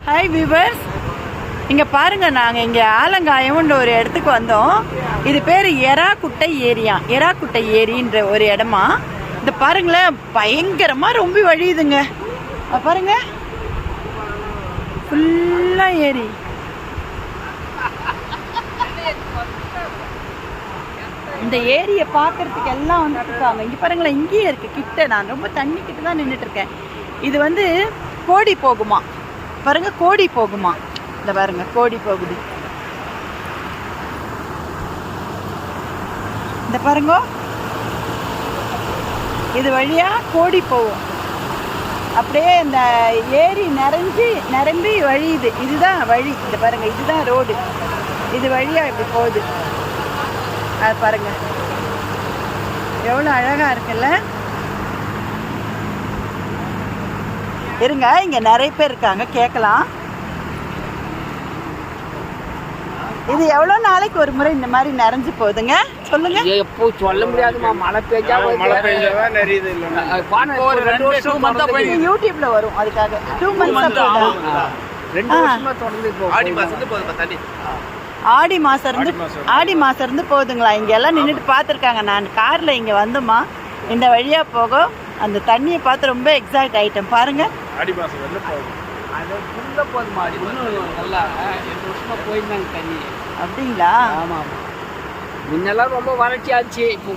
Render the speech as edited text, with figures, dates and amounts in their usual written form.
Hi viewers, இங்கே பாருங்கள், நாங்கள் இங்கே ஆலங்காயம்ன்ற ஒரு இடத்துக்கு வந்தோம். இது பேர் எறாக்குட்டை ஏரியா, எறாக்குட்டை ஏரின்ற ஒரு இடமா. இந்த பாருங்களேன், பயங்கரமாக ரொம்ப வழியுதுங்க. பாருங்க, ஃபுல்லாக ஏரி. இந்த ஏரியை பார்க்கறதுக்கு எல்லாம் வந்துட்டு இருக்காங்க. இங்கே பாருங்களேன், இங்கேயே இருக்குது கிட்ட. நான் ரொம்ப தண்ணி கிட்ட தான் நின்றுட்டுருக்கேன். இது வந்து கோடி போகுமா பாருங்க, கோடி போகுமா. இந்த பாருங்க, கோடி போகுது. இந்த பாருங்க, இது வழியா கோடி போகும். அப்படியே இந்த ஏரி நிரம்பி வழியுது. இதுதான் வழி. இந்த பாருங்க, இதுதான் ரோடு. இது வழியா இப்படி போகுது. அது பாருங்க, எவ்வளோ அழகா இருக்குல்ல. இருங்க, இங்க நிறைய பேர் இருக்காங்க, கேட்கலாம். இது எவ்வளவு நாளைக்கு ஒரு முறை இந்த மாதிரி நிறைஞ்சு போகுதுங்க, சொல்லுங்க. எப்போ சொல்ல முடியாதுமா, மழை பெய்ஞ்சா யூடியூப்ல வரும். அதுக்காக 2 months ஆடி மாசம் இருந்து போகுதுங்களா. இங்க எல்லாம் நின்றுட்டு பார்த்துருக்காங்க. நான் கார்ல இங்க வந்தோமா, இந்த வழியா போகும். அந்த தண்ணியை பார்த்து ரொம்ப எக்ஸைட் ஆயிட்டேன். பாருங்க, ஆடி மாசம் வந்து போகுது. அது ஃபுல்லாக போகுதுமா. ஆடி நல்லா 2 வருஷமா போயிருந்தாங்க தண்ணி. அப்படிங்களா? ஆமாம் ஆமாம். முன்னெல்லாம் ரொம்ப வறட்சி ஆச்சு. இப்போ